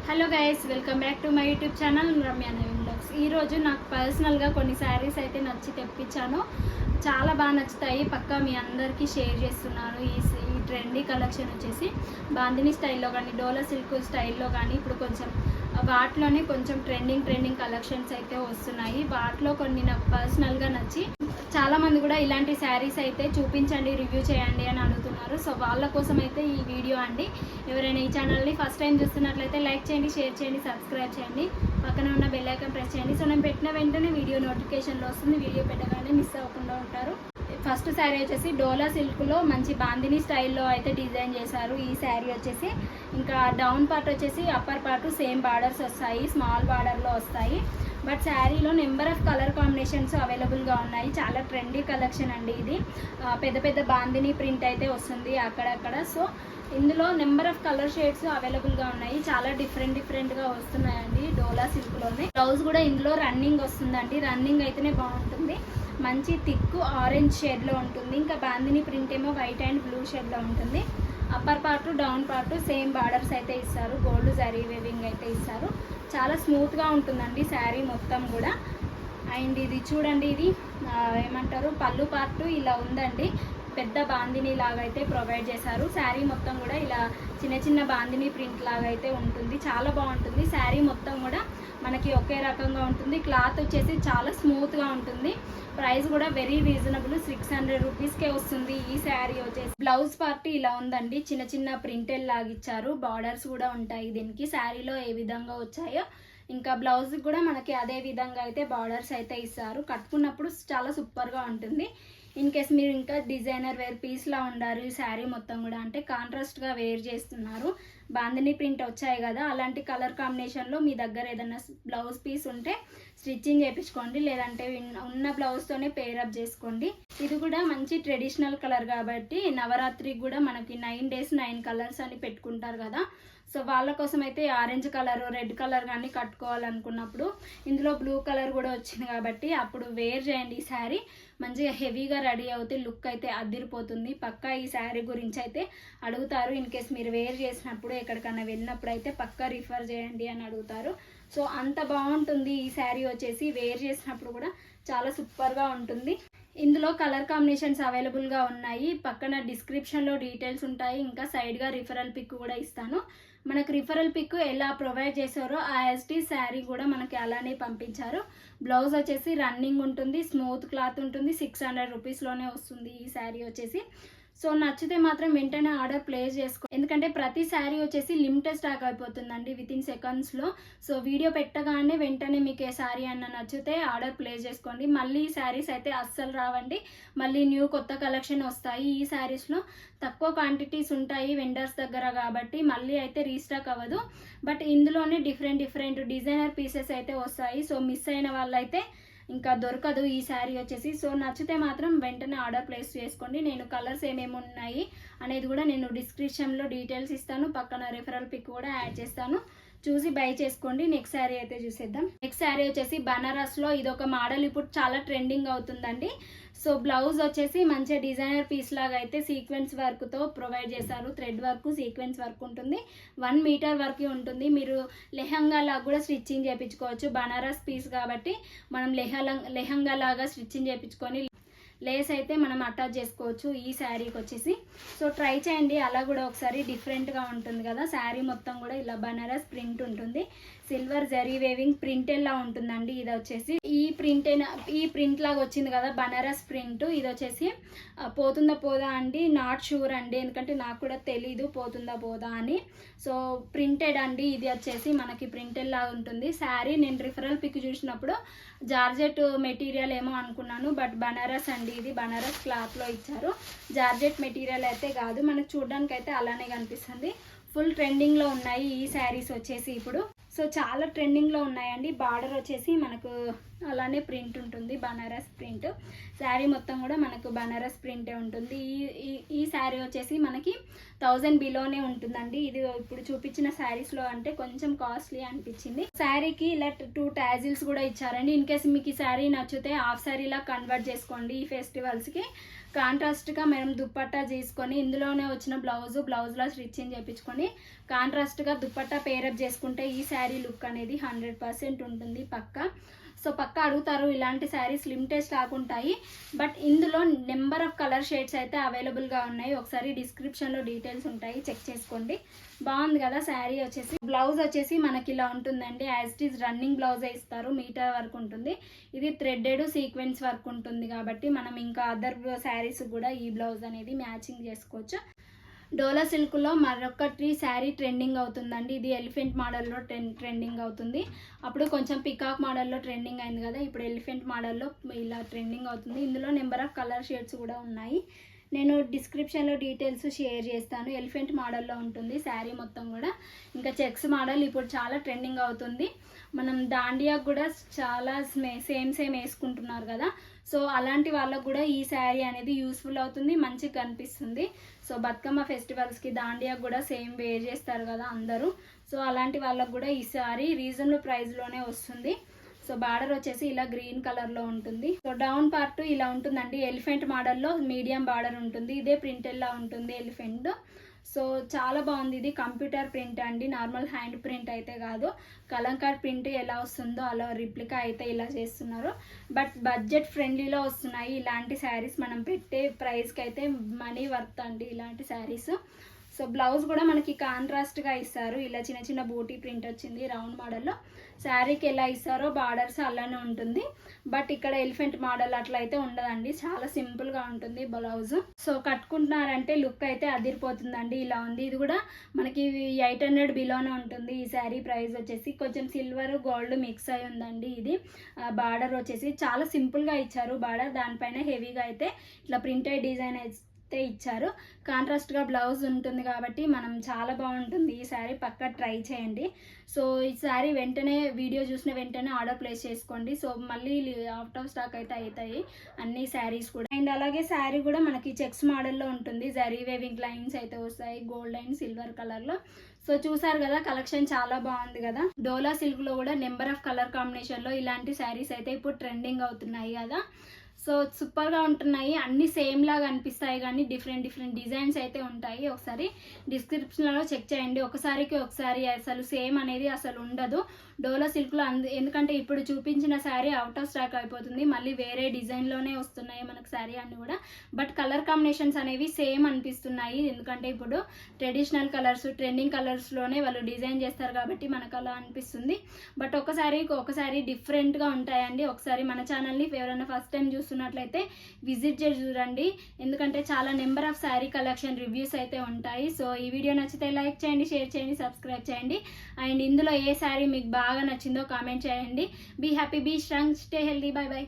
Hello guys, welcome back to my YouTube channel Ramya Naveen blogs. ఈరోజు నాకు పర్సనల్గా కొన్ని శారీస్ అయితే నచ్చి తెప్పించాను. చాలా బాగా నచ్చుతాయి, పక్కా మీ అందరికీ షేర్ చేస్తున్నాను. ఈ ట్రెండీ కలెక్షన్ వచ్చేసి బాందిని స్టైల్లో కానీ డోలా సిల్క్ స్టైల్లో కానీ ఇప్పుడు కొంచెం వాటిలోనే కొంచెం ట్రెండింగ్ కలెక్షన్స్ అయితే వస్తున్నాయి. వాటిలో కొన్ని నాకు పర్సనల్గా నచ్చి చాలామంది కూడా ఇలాంటి శారీస్ అయితే చూపించండి, రివ్యూ చేయండి అని అడుగుతున్నారు. సో వాళ్ళ కోసం అయితే ఈ వీడియో అండి. ఎవరైనా ఈ ఛానల్ని ఫస్ట్ టైం చూస్తున్నట్లయితే లైక్ చేయండి, షేర్ చేయండి, సబ్స్క్రైబ్ చేయండి, పక్కన ఉన్న బెల్ ఐకాన్ ప్రెస్ చేయండి. సో నేను పెట్టిన వెంటనే వీడియో నోటిఫికేషన్లో వస్తుంది. వీడియో పెట్టగానే మిస్ అవ్వకుండా ఉంటారు. ఫస్ట్ శారీ వచ్చేసి డోలా సిల్క్లో మంచి బాందిని స్టైల్లో అయితే డిజైన్ చేశారు. ఈ శారీ వచ్చేసి ఇంకా డౌన్ పార్ట్ వచ్చేసి అప్పర్ పార్ట్ సేమ్ బార్డర్స్ వస్తాయి, స్మాల్ బార్డర్లో వస్తాయి. బట్ శారీలో నెంబర్ ఆఫ్ కలర్ కాంబినేషన్స్ అవైలబుల్గా ఉన్నాయి. చాలా ట్రెండీ కలెక్షన్ అండి ఇది. పెద్ద బాందిని ప్రింట్ అయితే వస్తుంది అక్కడక్కడ. సో ఇందులో నెంబర్ ఆఫ్ కలర్ షేడ్స్ అవైలబుల్గా ఉన్నాయి. చాలా డిఫరెంట్గా వస్తున్నాయండి డోలా సిల్క్లోనే. బ్లౌజ్ కూడా ఇందులో రన్నింగ్ వస్తుందండి. రన్నింగ్ అయితేనే బాగుంటుంది. మంచి థిక్ ఆరెంజ్ షేడ్లో ఉంటుంది. ఇంకా బాందిని ప్రింట్ ఏమో వైట్ అండ్ బ్లూ షేడ్లో ఉంటుంది. Upper part down part same borders అయితే ఇస్తారు. గోల్డ్ జరీ వేవింగ్ అయితే ఇస్తారు. చాలా స్మూత్గా ఉంటుందండి శారీ మొత్తం కూడా. అండ్ ఇది చూడండి, ఇది ఏమంటారు, పళ్ళు పార్ట్ ఇలా ఉందండి. పెద్ద బాందిని లాగా అయితే ప్రొవైడ్ చేశారు. శారీ మొత్తం కూడా ఇలా చిన్న బాందిని ప్రింట్ లాగా అయితే ఉంటుంది. చాలా బాగుంటుంది. శారీ మొత్తం కూడా మనకి ఒకే రకంగా ఉంటుంది. క్లాత్ వచ్చేసి చాలా స్మూత్గా ఉంటుంది. ప్రైస్ కూడా వెరీ రీజనబుల్, 600 రూపీస్కే వస్తుంది ఈ శారీ వచ్చేసి. బ్లౌజ్ పార్ట్ ఇలా ఉందండి, చిన్న ప్రింటెల్ లాగా ఇచ్చారు. బార్డర్స్ కూడా ఉంటాయి దీనికి. శారీలో ఏ విధంగా వచ్చాయో ఇంకా బ్లౌజ్ కూడా మనకి అదే విధంగా అయితే బార్డర్స్ అయితే ఇస్తారు. కట్టుకున్నప్పుడు చాలా సూపర్గా ఉంటుంది. ఇన్ కేస్ మీరు ఇంకా డిజైనర్ వేర్ పీస్లా ఉండారు ఈ శారీ మొత్తం కూడా అంటే కాంట్రాస్ట్గా వేర్ చేస్తున్నారు, బాందిని ప్రింట్ వచ్చాయి కదా, అలాంటి కలర్ కాంబినేషన్లో మీ దగ్గర ఏదైనా బ్లౌజ్ పీస్ ఉంటే స్టిచ్చింగ్ చేయించుకోండి, లేదంటే ఉన్న బ్లౌజ్తోనే పేరప్ చేసుకోండి. ఇది కూడా మంచి ట్రెడిషనల్ కలర్ కాబట్టి నవరాత్రికి కూడా మనకి 9 days 9 కలర్స్ అని పెట్టుకుంటారు కదా. సో వాళ్ళ కోసం అయితే ఆరెంజ్ కలర్, రెడ్ కలర్ కానీ కట్టుకోవాలనుకున్నప్పుడు ఇందులో బ్లూ కలర్ కూడా వచ్చింది కాబట్టి అప్పుడు వేర్ చేయండి. ఈ శారీ మంచిగా హెవీగా రెడీ అవుతే లుక్ అయితే అదిరిపోతుంది. పక్కా ఈ శారీ గురించి అయితే అడుగుతారు. ఇన్ కేస్ మీరు వేర్ చేసినప్పుడు ఎక్కడికన్నా వెళ్ళినప్పుడు అయితే పక్కా రిఫర్ చేయండి అని అడుగుతారు. సో అంత బాగుంటుంది ఈ శారీ వచ్చేసి. వేర్ చేసినప్పుడు కూడా చాలా సూపర్గా ఉంటుంది. ఇందులో కలర్ కాంబినేషన్స్ అవైలబుల్గా ఉన్నాయి. పక్కన డిస్క్రిప్షన్లో డీటెయిల్స్ ఉంటాయి. ఇంకా సైడ్గా రిఫరల్ పిక్ కూడా ఇస్తాను. మనకు రిఫరల్ పిక్ ఎలా ప్రొవైడ్ చేశారో ఆ ఎస్టీ శారీ కూడా మనకి అలానే పంపించారు. బ్లౌజ్ వచ్చేసి రన్నింగ్ ఉంటుంది, స్మూత్ క్లాత్ ఉంటుంది. 600 రూపీస్లోనే వస్తుంది ఈ శారీ వచ్చేసి. సో నచ్చితే మాత్రం వెంటనే ఆర్డర్ ప్లేస్ చేసుకో, ఎందుకంటే ప్రతి శారీ వచ్చేసి లిమిటెడ్ స్టాక్ అయిపోతుందండి వితిన్ సెకండ్స్లో. సో వీడియో పెట్టగానే వెంటనే మీకు ఏ శారీ అన్న నచ్చితే ఆర్డర్ ప్లేస్ చేసుకోండి. మళ్ళీ ఈ శారీస్ అయితే అస్సలు రావండి. మళ్ళీ న్యూ కొత్త కలెక్షన్ వస్తాయి. ఈ శారీస్లో తక్కువ క్వాంటిటీస్ ఉంటాయి వెండర్స్ దగ్గర కాబట్టి మళ్ళీ అయితే రీస్టాక్ అవ్వదు. బట్ ఇందులోనే డిఫరెంట్ డిజైనర్ పీసెస్ అయితే వస్తాయి. సో మిస్ అయిన వాళ్ళైతే ఇంకా దొరకదు ఈ శారీ వచ్చేసి. సో నచ్చితే మాత్రం వెంటనే ఆర్డర్ ప్లేస్ చేసుకోండి. నేను కలర్స్ ఏమేమి ఉన్నాయి అనేది కూడా నేను డిస్క్రిప్షన్లో డీటెయిల్స్ ఇస్తాను. పక్కన రెఫరల్ పిక్ కూడా యాడ్ చేస్తాను, చూసి బై చేసుకోండి. నెక్స్ట్ శారీ అయితే చూసేద్దాం. నెక్స్ట్ శారీ వచ్చేసి బనారస్లో ఇది ఒక మోడల్ ఇప్పుడు చాలా ట్రెండింగ్ అవుతుందండి. సో బ్లౌజ్ వచ్చేసి మంచి డిజైనర్ పీస్ లాగా అయితే సీక్వెన్స్ వర్క్తో ప్రొవైడ్ చేశారు. థ్రెడ్ వర్క్, సీక్వెన్స్ వర్క్ ఉంటుంది. 1 మీటర్ వరకు ఉంటుంది. మీరు లెహంగా లాగా కూడా స్టిచ్చింగ్ చేయించుకోవచ్చు. బనారస్ పీస్ కాబట్టి మనం లెహంగా లాగా స్టిచ్చింగ్ చేయించుకొని లేస్ అయితే మనం అటాచ్ చేసుకోవచ్చు ఈ శారీకి వచ్చేసి. సో ట్రై చేయండి, అలా కూడా ఒకసారి డిఫరెంట్గా ఉంటుంది కదా. శారీ మొత్తం కూడా ఇలా బనారస్ ప్రింట్ ఉంటుంది. సిల్వర్ జరీ వేవింగ్ ప్రింట్ ఎలా ఉంటుందండి. ఇది వచ్చేసి ఈ ప్రింట్ లాగా వచ్చింది కదా బనారస్ ప్రింట్. ఇది వచ్చేసి పోతుందా పోదా అండి, నాట్ షూర్ అండి, ఎందుకంటే నాకు కూడా తెలీదు పోతుందా పోదా అని. సో ప్రింటెడ్ అండి. ఇది వచ్చేసి మనకి ప్రింటెడ్ లాగా ఉంటుంది శారీ. నేను రిఫరల్ పిక్ చూసినప్పుడు జార్జెట్ మెటీరియల్ ఏమో అనుకున్నాను, బట్ బనారస్ అండి. ఇది బనారస్ క్లాత్లో ఇచ్చారు. జార్జెట్ మెటీరియల్ అయితే కాదు. మనకు చూడడానికి అయితే అలానే కనిపిస్తుంది. ఫుల్ ట్రెండింగ్లో ఉన్నాయి ఈ శారీస్ వచ్చేసి ఇప్పుడు. సో చాలా ట్రెండింగ్లో ఉన్నాయండి. బార్డర్ వచ్చేసి మనకు అలానే ప్రింట్ ఉంటుంది, బనారస్ ప్రింట్. శారీ మొత్తం కూడా మనకు బనారస్ ప్రింటే ఉంటుంది. ఈ శారీ వచ్చేసి మనకి 1000 బిలోనే ఉంటుందండి. ఇది ఇప్పుడు చూపించిన శారీస్లో అంటే కొంచెం కాస్ట్లీ అనిపించింది. శారీకి ఇలా 2 టాజిల్స్ కూడా ఇచ్చారండి. ఇన్ కేస్ మీకు ఈ శారీ నచ్చితే హాఫ్ శారీలా కన్వర్ట్ చేసుకోండి. ఈ ఫెస్టివల్స్కి కాంట్రాస్ట్గా మనం దుప్పట్టా చేసుకొని ఇందులోనే వచ్చిన బ్లౌజ్లో స్టిచ్చింగ్ చేయించుకొని కాంట్రాస్ట్గా దుపట్టా పేరప్ చేసుకుంటే ఈ శారీ లుక్ అనేది 100% ఉంటుంది పక్కా. సో పక్కా అడుగుతారు, ఇలాంటి శారీస్ లిమిటెడ్ స్టాక్ ఉంటాయి, బట్ ఇందులో నెంబర్ ఆఫ్ కలర్ షేడ్స్ అయితే అవైలబుల్గా ఉన్నాయి. ఒకసారి డిస్క్రిప్షన్లో డీటెయిల్స్ ఉంటాయి, చెక్ చేసుకోండి. బాగుంది కదా శారీ వచ్చేసి. బ్లౌజ్ వచ్చేసి మనకి ఇలా ఉంటుందండి, యాజ్ ఇట్ ఈజ్ రన్నింగ్ బ్లౌజే ఇస్తారు, మీటర్ వర్క్ ఉంటుంది. ఇది థ్రెడెడ్ సీక్వెన్స్ వర్క్ ఉంటుంది కాబట్టి మనం ఇంకా అదర్ శారీస్ కూడా ఈ బ్లౌజ్ అనేది మ్యాచింగ్ చేసుకోవచ్చు. డోలా సిల్క్లో మరొకటి శారీ ట్రెండింగ్ అవుతుందండి. ఇది ఎలిఫెంట్ మోడల్లో ట్రెండింగ్ అవుతుంది. అప్పుడు కొంచెం పికాక్ మోడల్లో ట్రెండింగ్ అయింది కదా, ఇప్పుడు ఎలిఫెంట్ మోడల్లో ఇలా ట్రెండింగ్ అవుతుంది. ఇందులో నెంబర్ ఆఫ్ కలర్ షేడ్స్ కూడా ఉన్నాయి. నేను డిస్క్రిప్షన్లో డీటెయిల్స్ షేర్ చేస్తాను. ఎలిఫెంట్ మోడల్లో ఉంటుంది శారీ మొత్తం కూడా. ఇంకా చెక్స్ మోడల్ ఇప్పుడు చాలా ట్రెండింగ్ అవుతుంది. మనం దాండియాకు కూడా చాలా సేమ్ వేసుకుంటున్నారు కదా, సో అలాంటి వాళ్ళకు కూడా ఈ శారీ అనేది యూస్ఫుల్ అవుతుంది, మంచిగా కనిపిస్తుంది. సో బతుకమ్మ ఫెస్టివల్స్కి దాండియాకు కూడా సేమ్ వేర్ చేస్తారు కదా అందరూ, సో అలాంటి వాళ్ళకు కూడా ఈ శారీ రీజనబుల్ ప్రైస్లోనే వస్తుంది. సో బార్డర్ వచ్చేసి ఇలా గ్రీన్ కలర్లో ఉంటుంది. సో డౌన్ పార్ట్ ఇలా ఉంటుందండి. ఎలిఫెంట్ మోడల్లో మీడియం బార్డర్ ఉంటుంది. ఇదే ప్రింటెల్లా ఉంటుంది ఎలిఫెంట్. సో చాలా బాగుంది. ఇది కంప్యూటర్ ప్రింట్ అండి, నార్మల్ హ్యాండ్ ప్రింట్ అయితే కాదు. కలంకార్ ప్రింట్ ఎలా వస్తుందో అలా రిప్లికా అయితే ఇలా చేస్తున్నారు. బట్ బడ్జెట్ ఫ్రెండ్లీలో వస్తున్నాయి ఇలాంటి శారీస్. మనం పెట్టే ప్రైస్కి అయితే మనీ వర్త్ అండి ఇలాంటి శారీస్. సో బ్లౌజ్ కూడా మనకి కాంట్రాస్ట్గా ఇస్తారు. ఇలా చిన్న చిన్న బూటీ ప్రింట్ వచ్చింది రౌండ్ మోడల్లో. శారీకి ఎలా ఇస్తారో బార్డర్స్ అలానే ఉంటుంది, బట్ ఇక్కడ ఎలిఫెంట్ మోడల్ అట్లా అయితే ఉండదండి, చాలా సింపుల్గా ఉంటుంది బ్లౌజ్. సో కట్టుకుంటున్నారంటే లుక్ అయితే అదిరిపోతుందండి. ఇలా ఉంది. ఇది కూడా మనకి 800 బిలోనే ఉంటుంది. ఈ శారీ ప్రైస్ వచ్చేసి కొంచెం సిల్వర్ గోల్డ్ మిక్స్ అయి ఉందండి. ఇది బార్డర్ వచ్చేసి చాలా సింపుల్గా ఇచ్చారు బార్డర్, దానిపైన హెవీగా అయితే ఇట్లా ప్రింటెడ్ డిజైన్ ఇచ్చారు. కాంట్రాస్ట్గా బ్లౌజ్ ఉంటుంది కాబట్టి మనం చాలా బాగుంటుంది ఈ శారీ, పక్కా ట్రై చేయండి. సో ఈ శారీ వెంటనే వీడియో చూసిన వెంటనే ఆర్డర్ ప్లేస్ చేసుకోండి. సో మళ్ళీ అవుట్ ఆఫ్ స్టాక్ అయితే అవుతాయి అన్ని శారీస్ కూడా. అండ్ అలాగే శారీ కూడా మనకి చెక్స్ మోడల్లో ఉంటుంది. జరీ వేవింగ్ లైన్స్ అయితే వస్తాయి గోల్డ్ అండ్ సిల్వర్ కలర్లో. సో చూసారు కదా, కలెక్షన్ చాలా బాగుంది కదా. డోలా సిల్క్లో కూడా నెంబర్ ఆఫ్ కలర్ కాంబినేషన్లో ఇలాంటి శారీస్ అయితే ఇప్పుడు ట్రెండింగ్ అవుతున్నాయి కదా. సో సూపర్గా ఉంటున్నాయి, అన్నీ సేమ్ లాగా అనిపిస్తాయి కానీ డిఫరెంట్ డిజైన్స్ అయితే ఉంటాయి. ఒకసారి డిస్క్రిప్షన్లో చెక్ చేయండి. ఒకసారికి అసలు సేమ్ అనేది అసలు ఉండదు డోలా సిల్క్లో. ఎందుకంటే ఇప్పుడు చూపించిన శారీ అవుట్ ఆఫ్ స్టాక్ అయిపోతుంది, మళ్ళీ వేరే డిజైన్లోనే వస్తున్నాయి మనకు శారీ అన్నీ కూడా. బట్ కలర్ కాంబినేషన్స్ అనేవి సేమ్ అనిపిస్తున్నాయి, ఎందుకంటే ఇప్పుడు ట్రెడిషనల్ కలర్స్ ట్రెండింగ్ కలర్స్లోనే వాళ్ళు డిజైన్ చేస్తారు కాబట్టి మనకు అలా అనిపిస్తుంది. బట్ ఒకసారి డిఫరెంట్గా ఉంటాయండి. ఒకసారి మన ఛానల్ని ఎవరైనా ఫస్ట్ టైం చూస్తున్నట్లయితే విజిట్ చేసి చూడండి, ఎందుకంటే చాలా number of sari collection reviews అయితే ఉంటాయి. సో ఈ వీడియో నచ్చితే లైక్ చేయండి, షేర్ చేయండి, సబ్స్క్రైబ్ చేయండి. అండ్ ఇందులో ఏ శారీ మీకు బాగా నచ్చిందో కామెంట్ చేయండి. Be happy, be strong, stay healthy. Bye by.